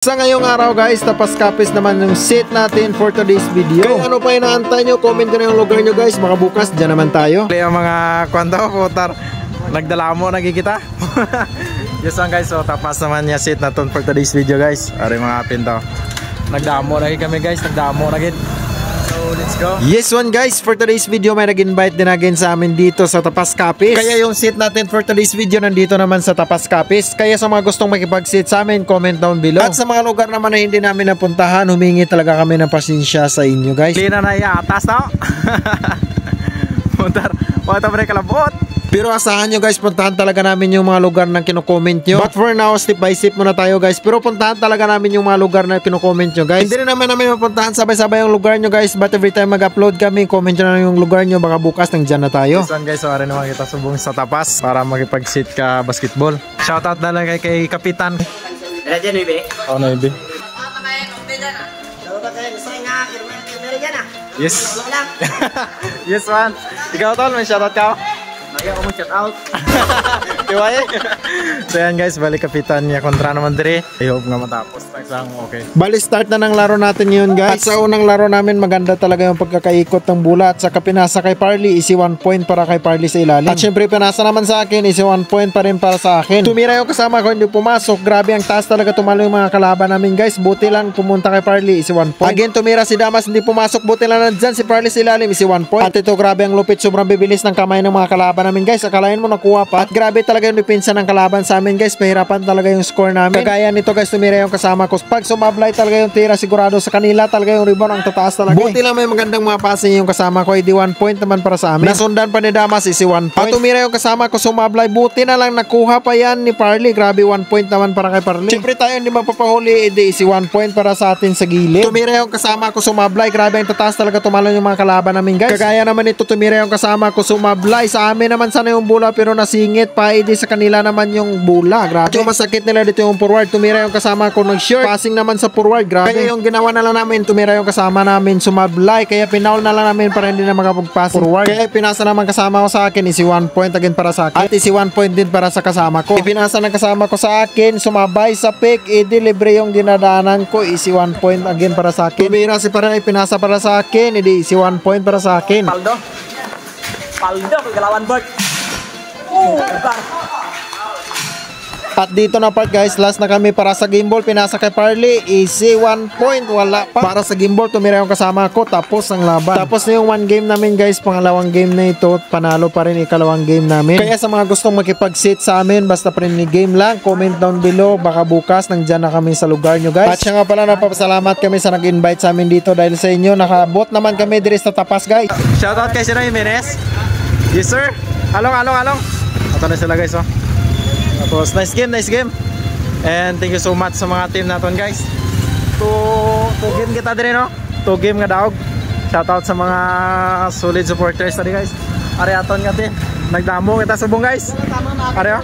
Sa ngayong araw guys, tapas kapis naman yung set natin for today's video. Kaya ano pa inaantay nyo? Comment ko na yung lugar nyo guys. Baka bukas, dyan naman tayo. Yung mga kwento, putar, nagdala mo, nagkikita. Yes one guys, so tapas naman niya set natin for today's video guys. Ari mga pinto. Nagdamo lagi kami guys, nagdamo lagi. So let's go. Yes one guys, for today's video may nag-invite din again sa amin dito sa Tapas Kapis. Kaya yung set natin for today's video nandito naman sa Tapas Kapis. Kaya sa mga gustong makipag-sit sa amin, comment down below. At sa mga lugar naman na hindi namin napuntahan, humingi talaga kami ng pasensya sa inyo guys. Hindi na naiatas no? Putar, wala pa rin kalabot. Pero asahan nyo guys, puntahan talaga namin yung mga lugar na kino-comment nyo. But for now, step by step muna tayo guys. Pero puntahan talaga namin yung mga lugar na kino-comment nyo guys. Hindi rin naman namin mapuntahan sabay-sabay yung lugar nyo guys. But every time mag-upload kami, comment nyo na yung lugar nyo. Baka bukas nang dyan na tayo. Yes, guys, so naman kita subong sa Tapas para makipag-sit ka basketball. Shoutout na lang kay Kapitan. Dyan, Ibe. Oh, no, Ibe. Yes. Yes, man. Ikaw tol, may shoutout ka? Lagi ako mag-shout out. Iwaye. So yan guys, balik Kapitan niya kontra naman dire. I hope nga matapos. Tagsang okay. Bali start na ng laro natin yun guys. At sa unang laro namin maganda talaga yung pagkakaikot ng bola. At saka pinasa kay Parley, easy 1 point para kay Parley sa ilalim. At syempre pinasa naman sa akin, easy 1 point pa rin para sa akin. Tumira yung kasama ko, hindi pumasok. Grabe ang taas talaga tumalo yung mga kalaban namin guys. Buti lang pumunta kay Parley, easy 1 point. Again tumira si Damas, hindi pumasok. Buti lang nandyan si Parley sa ilalim, easy 1 point. At ito grabe ang lupit, sobrang bibilis ng kamay ng mga kalaban namin guys. Akalain mo nakuha pa. At grabe talaga yung depensa ng kalaban sa amin guys. Pahirapan talaga yung score namin. Kagaya nito guys, tumira yung kasama ko. Pag sumablay talaga yung tira, sigurado sa kanila talaga yung rebound ang tataas talaga. Buti lang may magandang mga passing yung kasama ko. Hindi 1 point naman para sa amin. Nasundan pa ni Damas, isi 1 point. At tumira yung kasama ko, sumablay. Buti na lang nakuha pa yan ni Parley. Grabe 1 point naman para kay Parley. Siyempre tayo hindi mapapahuli. Edi isi 1 point para sa atin sa gilid. Tumira yung kasama ko, sumablay. Grabe ang tataas talaga tumalon yung mga kalaban namin guys. Kagaya naman ito, tumira yung kasama ko, sumablay. Sa amin naman sana yung bola pero nasingit pa. Edi sa kanila naman yung bola. Grabe. At yung masakit nila dito yung forward. Tumira yung kasama ko, nag-shirt. Passing naman sa forward. Grabe. Kaya yung ginawa na lang namin, tumira yung kasama namin, sumablay. Kaya pinaul na lang namin para hindi na makapag-pass forward. Kaya pinasa naman kasama ko sa akin, isi 1 point again para sa akin. At isi 1 point din para sa kasama ko. Ipinasa ng kasama ko sa akin, sumabay sa pick, edi libre yung dinadaanan ko, isi 1 point again para sa akin. Tumira si Parley, pinasa para sa akin, edi isi 1 point para sa akin. Paldo, kagalawan bird. At dito na part guys, last na kami para sa game ball. Pinasa kay Parley, easy 1 point, wala pa. Para sa game ball, tumira yung kasama ko, tapos ang laban. Tapos na yung 1 game namin guys, pangalawang game na ito, panalo pa rin ikalawang game namin. Kaya sa mga gustong makipag-sit sa amin, basta pa rin ni game lang, comment down below, baka bukas nandyan na kami sa lugar nyo guys. At siya nga pala, napapasalamat kami sa nag-invite sa amin dito dahil sa inyo, nakabot naman kami diri sa Tapas guys. Shoutout kay Sino Jimenez. Yes sir. Along. Ito na sila guys oh. Tapos nice game. And thank you so much sa mga team natin guys. To game kita din no. To game nga daog. Shoutout sa mga solid supporters tadi guys. Ari aton nga din. Nagdamo kita subong guys. Ari oh.